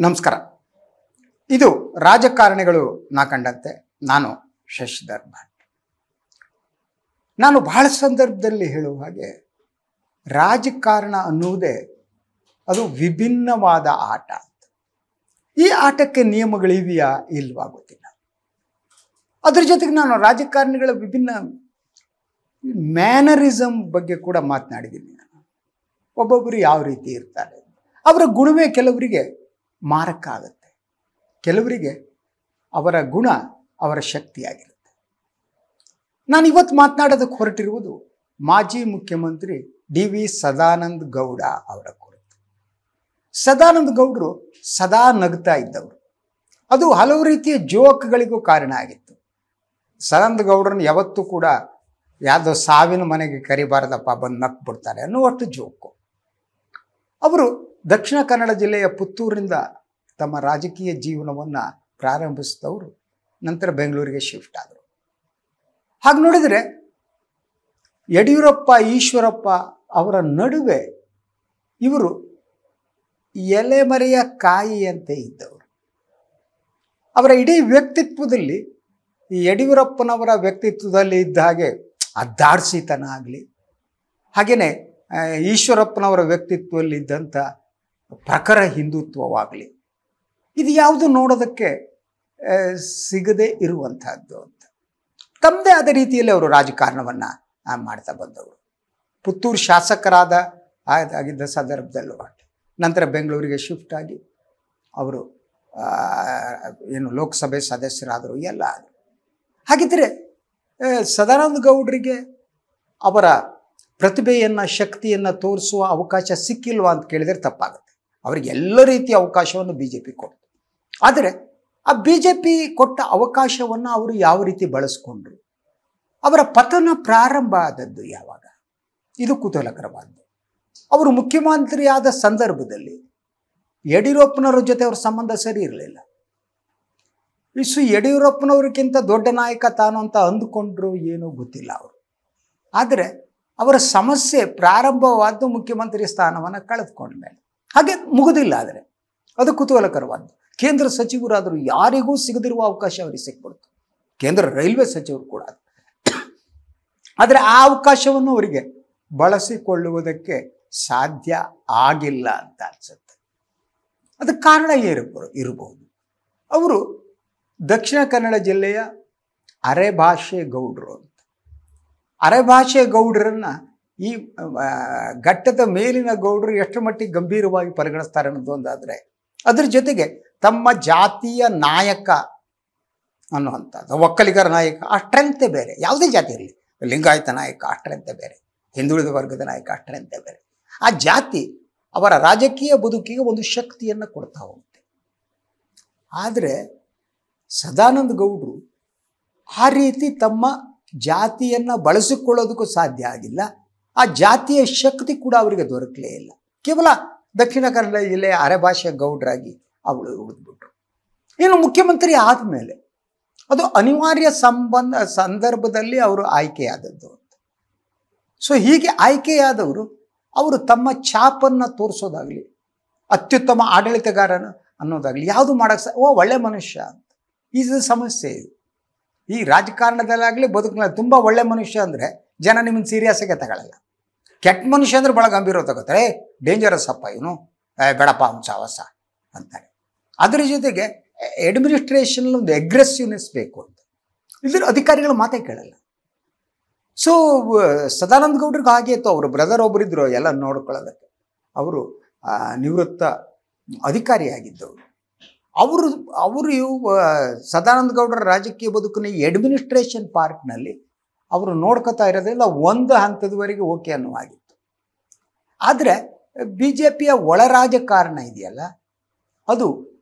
ನಮಸ್ಕಾರ. ಇದು ರಾಜಕಾರಣಿಗಳು ನಾ ಕಂಡಂತೆ. ನಾನು ಶಶಿಧರ್ ಭಟ್. ನಾನು ಬಹಳ ಸಂದರ್ಭದಲ್ಲಿ ಹೇಳುವ ಹಾಗೆ ರಾಜಕಾರಣ ಅನ್ನುವುದೇ ಅದು ವಿಭಿನ್ನವಾದ ಆಟ. ಈ ಆಟಕ್ಕೆ ನಿಯಮಗಳಿವೆಯಾ ಇಲ್ವಾ ಗೊತ್ತಿಲ್ಲ. ಅದ್ರ ಜೊತೆಗೆ ನಾನು ರಾಜಕಾರಣಿಗಳ ವಿಭಿನ್ನ ಮ್ಯಾನರಿಸಮ್ ಬಗ್ಗೆ ಕೂಡ ಮಾತನಾಡಿದ್ದೀನಿ. ಒಬ್ಬೊಬ್ಬರು ಯಾವ ರೀತಿ ಇರ್ತಾರೆ, ಅವರ ಗುಣವೇ ಕೆಲವರಿಗೆ ಮಾರಕ ಆಗುತ್ತೆ, ಕೆಲವರಿಗೆ ಅವರ ಗುಣ ಅವರ ಶಕ್ತಿಯಾಗಿರುತ್ತೆ. ನಾನು ಇವತ್ತು ಮಾತನಾಡೋದಕ್ಕೆ ಹೊರಟಿರುವುದು ಮಾಜಿ ಮುಖ್ಯಮಂತ್ರಿ ಡಿ.ವಿ. ಸದಾನಂದ ಗೌಡ ಅವರ ಕುರಿತು. ಸದಾನಂದ ಗೌಡರು ಸದಾ ನಗ್ತಾ ಇದ್ದವರು. ಅದು ಹಲವು ರೀತಿಯ ಜೋಕ್ಗಳಿಗೂ ಕಾರಣ ಆಗಿತ್ತು. ಸದಾನಂದ ಗೌಡರನ್ನು ಯಾವತ್ತೂ ಕೂಡ ಯಾವುದೋ ಸಾವಿನ ಮನೆಗೆ ಕರಿಬಾರದಪ್ಪ, ಬಂದು ನಕ್ಬಿಡ್ತಾರೆ ಅನ್ನುವಷ್ಟು ಜೋಕು. ಅವರು ದಕ್ಷಿಣ ಕನ್ನಡ ಜಿಲ್ಲೆಯ ಪುತ್ತೂರಿನಿಂದ ತಮ್ಮ ರಾಜಕೀಯ ಜೀವನವನ್ನು ಪ್ರಾರಂಭಿಸಿದವರು. ನಂತರ ಬೆಂಗಳೂರಿಗೆ ಶಿಫ್ಟ್ ಆದರು. ಹಾಗೆ ನೋಡಿದರೆ ಯಡಿಯೂರಪ್ಪ, ಈಶ್ವರಪ್ಪ ಅವರ ನಡುವೆ ಇವರು ಎಲೆಮರೆಯ ಕಾಯಿಯಂತೆ ಇದ್ದವರು. ಅವರ ಇಡೀ ವ್ಯಕ್ತಿತ್ವದಲ್ಲಿ ಯಡಿಯೂರಪ್ಪನವರ ವ್ಯಕ್ತಿತ್ವದಲ್ಲಿ ಇದ್ದ ಹಾಗೆ ಅದ್ದಾಡ್ಸಿತನ ಆಗಲಿ, ಹಾಗೆಯೇ ಈಶ್ವರಪ್ಪನವರ ವ್ಯಕ್ತಿತ್ವದಲ್ಲಿ ಇದ್ದಂಥ ಪ್ರಖರ ಹಿಂದುತ್ವವಾಗಲಿ, ಇದು ಯಾವುದು ನೋಡೋದಕ್ಕೆ ಸಿಗದೇ ಇರುವಂತಹದ್ದು ಅಂತ ತಮ್ಮದೇ ಆದ ರೀತಿಯಲ್ಲಿ ಅವರು ರಾಜಕಾರಣವನ್ನು ಮಾಡ್ತಾ ಬಂದವರು. ಪುತ್ತೂರು ಶಾಸಕರಾದ ಆಗಿದ್ದ ಸಂದರ್ಭದಲ್ಲೂ ನಂತರ ಬೆಂಗಳೂರಿಗೆ ಶಿಫ್ಟ್ ಆಗಿ ಅವರು ಏನು ಲೋಕಸಭೆ ಸದಸ್ಯರಾದರು, ಎಲ್ಲ ಆದರು. ಹಾಗಿದ್ದರೆ ಸದಾನಂದ ಗೌಡರಿಗೆ ಅವರ ಪ್ರತಿಭೆಯನ್ನು, ಶಕ್ತಿಯನ್ನು ತೋರಿಸುವ ಅವಕಾಶ ಸಿಕ್ಕಿಲ್ವಾ ಅಂತ ಕೇಳಿದರೆ ತಪ್ಪಾಗುತ್ತೆ. ಅವರಿಗೆ ಎಲ್ಲ ರೀತಿಯ ಅವಕಾಶವನ್ನು BJP ಕೊಡ್ತು. ಆದರೆ ಆ BJP ಕೊಟ್ಟ ಅವಕಾಶವನ್ನು ಅವರು ಯಾವ ರೀತಿ ಬಳಸ್ಕೊಂಡ್ರು, ಅವರ ಪತನ ಪ್ರಾರಂಭ ಆದದ್ದು ಯಾವಾಗ, ಇದು ಕುತೂಹಲಕರವಾದ್ದು. ಅವರು ಮುಖ್ಯಮಂತ್ರಿಯಾದ ಸಂದರ್ಭದಲ್ಲಿ ಯಡಿಯೂರಪ್ಪನವ್ರ ಜೊತೆ ಅವ್ರ ಸಂಬಂಧ ಸರಿ ಇರಲಿಲ್ಲ. ಯಡಿಯೂರಪ್ಪನವ್ರಿಗಿಂತ ದೊಡ್ಡ ನಾಯಕ ತಾನು ಅಂತ ಅಂದುಕೊಂಡ್ರು, ಏನೂ ಗೊತ್ತಿಲ್ಲ ಅವರು. ಆದರೆ ಅವರ ಸಮಸ್ಯೆ ಪ್ರಾರಂಭವಾದ್ದು ಮುಖ್ಯಮಂತ್ರಿ ಸ್ಥಾನವನ್ನು ಕಳೆದುಕೊಂಡ ಮೇಲೆ. ಹಾಗೆ ಮುಗುದಿಲ್ಲ. ಆದರೆ ಅದು ಕುತೂಹಲಕರವಾದ್ದು. ಕೇಂದ್ರ ಸಚಿವರಾದರೂ ಯಾರಿಗೂ ಸಿಗದಿರುವ ಅವಕಾಶ ಅವರಿಗೆ ಸಿಕ್ಬಿಡ್ತು. ಕೇಂದ್ರ ರೈಲ್ವೆ ಸಚಿವರು ಕೂಡ. ಆದರೆ ಆ ಅವಕಾಶವನ್ನು ಅವರಿಗೆ ಬಳಸಿಕೊಳ್ಳುವುದಕ್ಕೆ ಸಾಧ್ಯ ಆಗಿಲ್ಲ ಅಂತ ಅನ್ಸುತ್ತೆ. ಅದಕ್ಕೆ ಕಾರಣ ಇರಬಹುದು. ಅವರು ದಕ್ಷಿಣ ಕನ್ನಡ ಜಿಲ್ಲೆಯ ಅರೆಭಾಷೆ ಗೌಡರು ಅಂತ. ಅರೆಭಾಷೆ ಗೌಡರನ್ನು ಈ ಘಟ್ಟದ ಮೇಲಿನ ಗೌಡರು ಎಷ್ಟು ಮಟ್ಟಿಗೆ ಗಂಭೀರವಾಗಿ ಪರಿಗಣಿಸ್ತಾರೆ ಅನ್ನೋದು ಒಂದಾದರೆ, ಅದ್ರ ಜೊತೆಗೆ ತಮ್ಮ ಜಾತಿಯ ನಾಯಕ ಅನ್ನುವಂಥದ್ದು, ಒಕ್ಕಲಿಗರ ನಾಯಕ, ಆ ಸ್ಟ್ರೆಂತೆ ಬೇರೆ. ಯಾವುದೇ ಜಾತಿ ಇರಲಿ, ಲಿಂಗಾಯತ ನಾಯಕ ಆ ಸ್ಟ್ರೆಂತೆ ಬೇರೆ, ಹಿಂದುಳಿದ ವರ್ಗದ ನಾಯಕ ಆ ಸ್ಟ್ರೆಂತೆ ಬೇರೆ. ಆ ಜಾತಿ ಅವರ ರಾಜಕೀಯ ಬದುಕಿಗೆ ಒಂದು ಶಕ್ತಿಯನ್ನು ಕೊಡ್ತಾ ಹೋಗುತ್ತೆ. ಆದರೆ ಸದಾನಂದ ಗೌಡರು ಆ ರೀತಿ ತಮ್ಮ ಜಾತಿಯನ್ನು ಬಳಸಿಕೊಳ್ಳೋದಕ್ಕೂ ಸಾಧ್ಯ ಆಗಿಲ್ಲ. ಆ ಜಾತಿಯ ಶಕ್ತಿ ಕೂಡ ಅವರಿಗೆ ದೊರಕಲೇ ಇಲ್ಲ. ಕೇವಲ ದಕ್ಷಿಣ ಕನ್ನಡ ಜಿಲ್ಲೆಯ ಅರೆಭಾಷೆ ಗೌಡರಾಗಿ ಅವಳು ಉಳಿದ್ಬಿಟ್ರು. ಇನ್ನು ಮುಖ್ಯಮಂತ್ರಿ ಆದಮೇಲೆ ಅದು ಅನಿವಾರ್ಯ ಸಂದರ್ಭದಲ್ಲಿ ಅವರು ಆಯ್ಕೆಯಾದದ್ದು ಅಂತ. ಸೊ ಹೀಗೆ ಆಯ್ಕೆಯಾದವರು ಅವರು ತಮ್ಮ ಛಾಪನ್ನು ತೋರಿಸೋದಾಗಲಿ, ಅತ್ಯುತ್ತಮ ಆಡಳಿತಗಾರನ ಅನ್ನೋದಾಗಲಿ ಯಾವುದು ಮಾಡೋಕ್ಕೆ ಒಳ್ಳೆ ಮನುಷ್ಯ ಅಂತ. ಇದು ಸಮಸ್ಯೆ. ಇದು ಈ ರಾಜಕಾರಣದಲ್ಲಾಗಲಿ ಬದುಕಿನ ತುಂಬ ಒಳ್ಳೆ ಮನುಷ್ಯ ಅಂದರೆ ಜನ ನಿಮ್ಮನ್ನು ಸೀರಿಯಸ್ಸಾಗೆ ತಗೊಳ್ಳಲ್ಲ. ಕೆಟ್ಟ ಮನುಷ್ಯ ಅಂದರೆ ಭಾಳ ಗಂಭೀರ ತಗೋತಾರೆ. ಡೇಂಜರಸ್ ಅಪ್ಪ ಇವನು, ಬೇಡಪ್ಪ ಅವನು ಸಾವಸ ಅಂತಾರೆ. ಅದರ ಜೊತೆಗೆ ಅಡ್ಮಿನಿಸ್ಟ್ರೇಷನ್ ಒಂದು ಅಗ್ರೆಸಿವ್ನೆಸ್ ಬೇಕು ಅಂತ. ಇದ್ರ ಅಧಿಕಾರಿಗಳು ಮಾತೇ ಕೇಳಲ್ಲ. ಸೊ ಸದಾನಂದ ಗೌಡ್ರಿಗೆ ಹಾಗೆ ಇತ್ತು. ಅವರು ಬ್ರದರ್ ಒಬ್ಬರಿದ್ರು ಎಲ್ಲ ನೋಡ್ಕೊಳ್ಳೋದಕ್ಕೆ. ಅವರು ನಿವೃತ್ತ ಅಧಿಕಾರಿಯಾಗಿದ್ದವರು. ಅವರು ಸದಾನಂದ ಗೌಡರ ರಾಜಕೀಯ ಬದುಕಿನ ಈ ಅಡ್ಮಿನಿಸ್ಟ್ರೇಷನ್ ಪಾರ್ಟ್ನಲ್ಲಿ ಅವರು ನೋಡ್ಕೋತಾ ಇರೋದ್ರಿಂದ ಒಂದು ಹಂತದವರೆಗೆ ಓಕೆ ಅನ್ನುವಾಗಿತ್ತು. ಆದರೆ BJPಯ ಒಳ ರಾಜಕಾರಣ ಇದೆಯಲ್ಲ, ಅದು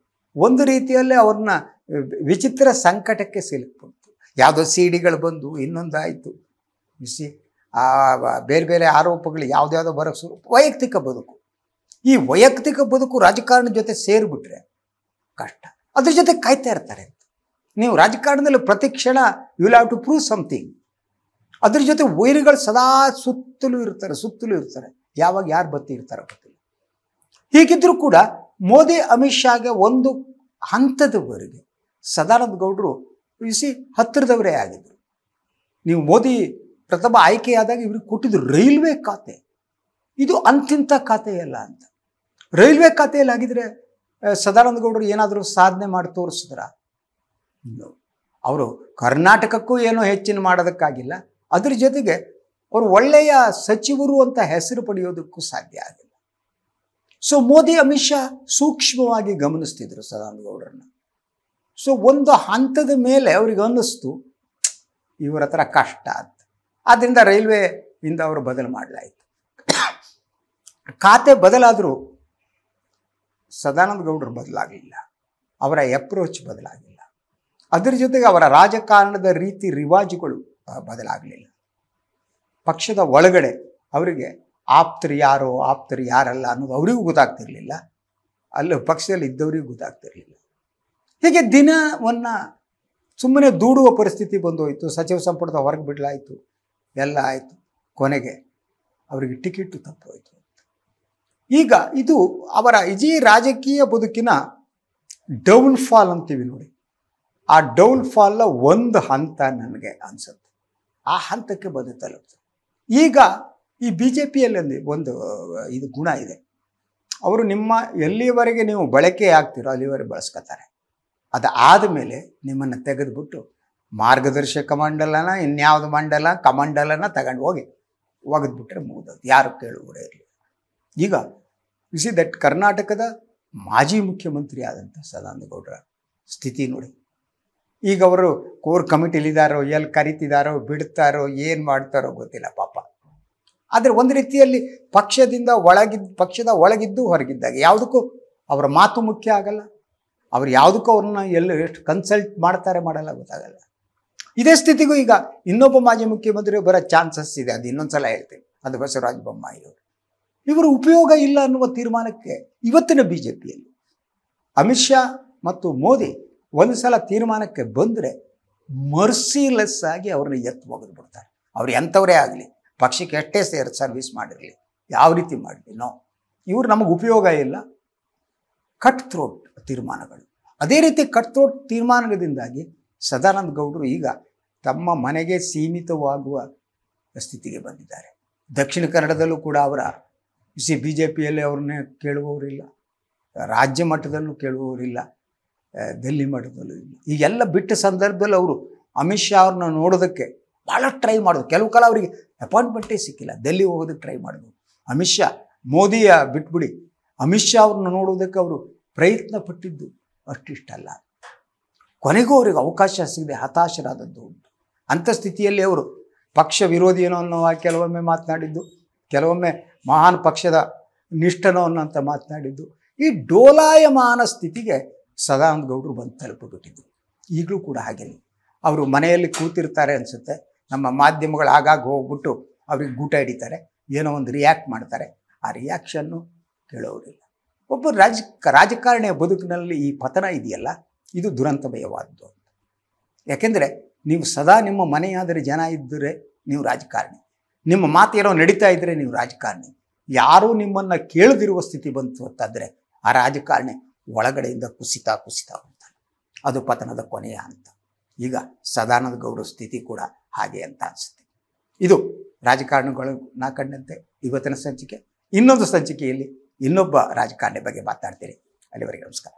ಒಂದು ರೀತಿಯಲ್ಲಿ ಅವ್ರನ್ನ ವಿಚಿತ್ರ ಸಂಕಟಕ್ಕೆ ಸಿಲುಕ್ಬಿಡ್ತು. ಯಾವುದೋ CDಗಳು ಬಂದು ಇನ್ನೊಂದಾಯಿತು. ಬೇರೆ ಬೇರೆ ಆರೋಪಗಳು ಯಾವುದ್ಯಾವುದೋ ಬರೋಕ್ಕೆ ಶುರು. ವೈಯಕ್ತಿಕ ಬದುಕು, ಈ ವೈಯಕ್ತಿಕ ಬದುಕು ರಾಜಕಾರಣದ ಜೊತೆ ಸೇರಿಬಿಟ್ರೆ ಕಷ್ಟ. ಅದ್ರ ಜೊತೆ ಕಾಯ್ತಾ ಇರ್ತಾರೆ. ನೀವು ರಾಜಕಾರಣದಲ್ಲಿ ಪ್ರತಿ ಕ್ಷಣ you will have to prove something. ಅದ್ರ ಜೊತೆ ವೈರಿಗಳು ಸದಾ ಸುತ್ತಲೂ ಇರ್ತಾರೆ. ಯಾವಾಗ ಯಾರು ಬರ್ತಿರ್ತಾರೋ ಗೊತ್ತಿಲ್ಲ. ಹೀಗಿದ್ರೂ ಕೂಡ ಮೋದಿ ಅಮಿತ್ ಶಾಗೆ ಒಂದು ಹಂತದವರೆಗೆ ಸದಾನಂದ ಗೌಡರು ಹತ್ತಿರದವರೇ ಆಗಿದ್ರು. ನೀವು ಮೋದಿ ಪ್ರಥಮ ಆಯ್ಕೆಯಾದಾಗ ಇವ್ರಿಗೆ ಕೊಟ್ಟಿದ್ರು ರೈಲ್ವೆ ಖಾತೆ. ಇದು ಅಂತಿಂಥ ಖಾತೆಯಲ್ಲ ಅಂತ. ರೈಲ್ವೆ ಖಾತೆಯಲ್ಲಿ ಆಗಿದ್ರೆ ಸದಾನಂದ ಗೌಡರು ಏನಾದರೂ ಸಾಧನೆ ಮಾಡಿ ತೋರಿಸಿದ್ರ? ಅವರು ಕರ್ನಾಟಕಕ್ಕೂ ಏನೋ ಹೆಚ್ಚಿನ ಮಾಡೋದಕ್ಕಾಗಿಲ್ಲ, ಅದ್ರ ಜೊತೆಗೆ ಅವರು ಒಳ್ಳೆಯ ಸಚಿವರು ಅಂತ ಹೆಸರು ಪಡೆಯೋದಕ್ಕೂ ಸಾಧ್ಯ ಆಗಿಲ್ಲ. ಸೊ ಮೋದಿ ಅಮಿತ್ ಶಾ ಸೂಕ್ಷ್ಮವಾಗಿ ಗಮನಿಸ್ತಿದ್ರು ಸದಾನಂದ ಗೌಡರನ್ನ. ಸೊ ಒಂದು ಹಂತದ ಮೇಲೆ ಅವ್ರಿಗೆ ಅನ್ನಿಸ್ತು ಇವರ ಹತ್ರ ಕಷ್ಟ ಅಂತ. ಆದ್ದರಿಂದ ರೈಲ್ವೆಯಿಂದ ಅವರು ಬದಲು ಮಾಡಲಾಯಿತು. ಖಾತೆ ಬದಲಾದರೂ ಸದಾನಂದ ಗೌಡರು ಬದಲಾಗಲಿಲ್ಲ, ಅವರ ಅಪ್ರೋಚ್ ಬದಲಾಗಿಲ್ಲ. ಅದರ ಜೊತೆಗೆ ಅವರ ರಾಜಕಾರಣದ ರೀತಿ ರಿವಾಜುಗಳು ಬದಲಾಗಲಿಲ್ಲ. ಪಕ್ಷದ ಒಳಗಡೆ ಅವರಿಗೆ ಆಪ್ತರು ಯಾರೋ ಆಪ್ತರು ಯಾರಲ್ಲ ಅನ್ನೋದು ಅವರಿಗೂ ಗೊತ್ತಾಗ್ತಿರ್ಲಿಲ್ಲ, ಅಲ್ಲಿ ಪಕ್ಷದಲ್ಲಿ ಇದ್ದವರಿಗೂ ಗೊತ್ತಾಗ್ತಿರ್ಲಿಲ್ಲ. ಹೀಗೆ ದಿನವನ್ನು ಸುಮ್ಮನೆ ದೂಡುವ ಪರಿಸ್ಥಿತಿ ಬಂದೋಯ್ತು. ಸಚಿವ ಸಂಪುಟದ ಹೊರಗೆ ಬಿಡಲಾಯಿತು, ಎಲ್ಲ ಆಯಿತು. ಕೊನೆಗೆ ಅವರಿಗೆ ಟಿಕೆಟು ತಪ್ಪೋಯ್ತು. ಈಗ ಇದು ಅವರ ಇಡೀ ರಾಜಕೀಯ ಬದುಕಿನ ಡೌನ್ಫಾಲ್ ಅಂತೀವಿ ನೋಡಿ. ಆ ಡೌನ್ಫಾಲ್ನ ಒಂದು ಹಂತ ನನಗೆ ಅನಿಸುತ್ತೆ. ಆ ಹಂತಕ್ಕೆ ಬಂದು ತಲುಪ್ತು. ಈಗ ಈ BJPಯಲ್ಲಿ ಒಂದು ಇದು ಗುಣ ಇದೆ. ಅವರು ನಿಮ್ಮ ಎಲ್ಲಿವರೆಗೆ ನೀವು ಬಳಕೆ ಆಗ್ತಿರೋ ಅಲ್ಲಿವರೆಗೆ ಬಳಸ್ಕೊತಾರೆ. ಅದಾದ ಮೇಲೆ ನಿಮ್ಮನ್ನು ತೆಗೆದುಬಿಟ್ಟು ಮಾರ್ಗದರ್ಶಕ ಮಂಡಲನ ಇನ್ಯಾವುದು ಕಮಂಡಲನ ತಗೊಂಡು ಹೋಗಿ ಒಗೆದ್ಬಿಟ್ರೆ ಮುಗಿದೋದು, ಯಾರು ಕೇಳುವರೇ ಇರಲಿ. ಈಗ ದಟ್ ಕರ್ನಾಟಕದ ಮಾಜಿ ಮುಖ್ಯಮಂತ್ರಿ ಆದಂಥ ಸದಾನಂದ ಗೌಡರ ಸ್ಥಿತಿ ನೋಡಿ. ಈಗ ಅವರು ಕೋರ್ ಕಮಿಟಿಲಿದ್ದಾರೋ, ಎಲ್ಲಿ ಕರಿತಿದ್ದಾರೋ, ಬಿಡ್ತಾರೋ, ಏನು ಮಾಡ್ತಾರೋ ಗೊತ್ತಿಲ್ಲ ಪಾಪ. ಆದರೆ ಒಂದು ರೀತಿಯಲ್ಲಿ ಪಕ್ಷದ ಒಳಗಿದ್ದು ಹೊರಗಿದ್ದಾಗ ಯಾವುದಕ್ಕೂ ಅವರ ಮಾತು ಮುಖ್ಯ ಆಗಲ್ಲ. ಅವ್ರು ಯಾವುದಕ್ಕೂ ಅವ್ರನ್ನ ಎಷ್ಟು ಕನ್ಸಲ್ಟ್ ಮಾಡಲ್ಲ ಗೊತ್ತಾಗಲ್ಲ. ಇದೇ ಸ್ಥಿತಿಗೂ ಈಗ ಇನ್ನೊಬ್ಬ ಮಾಜಿ ಮುಖ್ಯಮಂತ್ರಿ ಬರೋ ಚಾನ್ಸಸ್ ಇದೆ. ಅದು ಇನ್ನೊಂದ್ಸಲ ಹೇಳ್ತೀನಿ, ಅದು ಬಸವರಾಜ ಬೊಮ್ಮಾಯಿ ಅವರು. ಇವರು ಉಪಯೋಗ ಇಲ್ಲ ಅನ್ನುವ ತೀರ್ಮಾನಕ್ಕೆ ಇವತ್ತಿನ BJPಯಲ್ಲಿ ಅಮಿತ್ ಶಾ ಮತ್ತು ಮೋದಿ ಒಂದು ಸಲ ತೀರ್ಮಾನಕ್ಕೆ ಬಂದರೆ ಮರ್ಸಿಲೆಸ್ ಆಗಿ ಅವ್ರನ್ನ ಒಗೆದು ಬಿಡ್ತಾರೆ. ಅವ್ರು ಎಂಥವರೇ ಆಗಲಿ, ಪಕ್ಷಕ್ಕೆ ಎಷ್ಟೇ ಸರ್ವಿಸ್ ಮಾಡಿರಲಿ, ಯಾವ ರೀತಿ ಮಾಡಲಿ, ಇವರು ನಮಗೆ ಉಪಯೋಗ ಇಲ್ಲ. ಕಟ್ ಥ್ರೋಟ್ ತೀರ್ಮಾನಗಳು. ಅದೇ ರೀತಿ ಕಟ್ ಥ್ರೋಟ್ ತೀರ್ಮಾನದಿಂದಾಗಿ ಸದಾನಂದ ಗೌಡರು ಈಗ ತಮ್ಮ ಮನೆಗೆ ಸೀಮಿತವಾಗುವ ಸ್ಥಿತಿಗೆ ಬಂದಿದ್ದಾರೆ. ದಕ್ಷಿಣ ಕನ್ನಡದಲ್ಲೂ ಕೂಡ ಅವರ BJPಯಲ್ಲಿ ಅವ್ರನ್ನೇ ಕೇಳುವವರಿಲ್ಲ, ರಾಜ್ಯ ಮಟ್ಟದಲ್ಲೂ ಕೇಳುವವರಿಲ್ಲ, ಡೆಲ್ಲಿ ಮಟ್ಟದಲ್ಲೂ ಇಲ್ಲ. ಈಗೆಲ್ಲ ಬಿಟ್ಟ ಸಂದರ್ಭದಲ್ಲಿ ಅವರು ಅಮಿತ್ ಶಾ ಅವ್ರನ್ನ ನೋಡೋದಕ್ಕೆ ಭಾಳ ಟ್ರೈ ಮಾಡೋದು. ಕೆಲವು ಕಾಲ ಅವರಿಗೆ ಅಪಾಯಿಂಟ್ಮೆಂಟೇ ಸಿಕ್ಕಿಲ್ಲ, ಡೆಲ್ಲಿ ಹೋಗೋದಕ್ಕೆ ಟ್ರೈ ಮಾಡೋದು. ಅಮಿತ್ ಶಾ, ಮೋದಿಯ ಬಿಟ್ಬಿಡಿ, ಅಮಿತ್ ಶಾ ಅವ್ರನ್ನ ನೋಡೋದಕ್ಕೆ ಅವರು ಪ್ರಯತ್ನ ಪಟ್ಟಿದ್ದು ಅಷ್ಟಿಷ್ಟಲ್ಲ. ಕೊನೆಗೂ ಅವರಿಗೆ ಅವಕಾಶ ಸಿಗದೆ ಹತಾಶರಾದದ್ದು ಉಂಟು. ಅಂಥ ಸ್ಥಿತಿಯಲ್ಲಿ ಅವರು ಪಕ್ಷ ವಿರೋಧಿ ಏನೋ ಅನ್ನೋ ಕೆಲವೊಮ್ಮೆ ಮಾತನಾಡಿದ್ದು, ಕೆಲವೊಮ್ಮೆ ಮಹಾನ್ ಪಕ್ಷದ ನಿಷ್ಠನೋ ಅನ್ನೋಂಥ ಮಾತನಾಡಿದ್ದು. ಈ ಡೋಲಾಯಮಾನ ಸ್ಥಿತಿಗೆ ಸದಾನಂದ ಗೌಡರು ಬಂದು ತಲುಪಿಬಿಟ್ಟಿದ್ದು. ಈಗಲೂ ಕೂಡ ಹಾಗೆ ಅವರು ಮನೆಯಲ್ಲಿ ಕೂತಿರ್ತಾರೆ ಅನಿಸುತ್ತೆ. ನಮ್ಮ ಮಾಧ್ಯಮಗಳು ಆಗಾಗ ಹೋಗ್ಬಿಟ್ಟು ಅವ್ರಿಗೆ ಗೂಟ ಹಿಡಿತಾರೆ, ಏನೋ ಒಂದು ರಿಯಾಕ್ಟ್ ಮಾಡ್ತಾರೆ. ಆ ರಿಯಾಕ್ಷನ್ನು ಕೇಳೋರಿಲ್ಲ. ಒಬ್ಬ ರಾಜಕಾರಣಿಯ ಬದುಕಿನಲ್ಲಿ ಈ ಪತನ ಇದೆಯಲ್ಲ, ಇದು ದುರಂತಮಯವಾದದ್ದು. ಯಾಕೆಂದರೆ ನೀವು ಸದಾ ನಿಮ್ಮ ಮನೆಯಾದರೆ ಜನ ಇದ್ದರೆ ನೀವು ರಾಜಕಾರಣಿ, ನಿಮ್ಮ ಮಾತೇನೋ ನಡೀತಾ ಇದ್ದರೆ ನೀವು ರಾಜಕಾರಣಿ. ಯಾರೂ ನಿಮ್ಮನ್ನು ಕೇಳದಿರುವ ಸ್ಥಿತಿ ಬಂತು ಅಂತಂದರೆ ಆ ರಾಜಕಾರಣಿ ಒಳಗಡೆಯಿಂದ ಕುಸಿತಾ ಹೋಗ್ತಾನೆ. ಅದು ಪತನದ ಕೊನೆಯ ಹಂತ. ಈಗ ಸದಾನಂದ ಗೌಡರ ಸ್ಥಿತಿ ಕೂಡ ಹಾಗೆ ಅಂತ ಅನಿಸುತ್ತೆ. ಇದು ರಾಜಕಾರಣಿಗಳು ನಾ ಕಂಡಂತೆ ಇವತ್ತಿನ ಸಂಚಿಕೆ. ಇನ್ನೊಂದು ಸಂಚಿಕೆಯಲ್ಲಿ ಇನ್ನೊಬ್ಬ ರಾಜಕಾರಣಿ ಬಗ್ಗೆ ಮಾತಾಡ್ತೀನಿ. ಅಲ್ಲಿವರೆಗೆ ನಮಸ್ಕಾರ.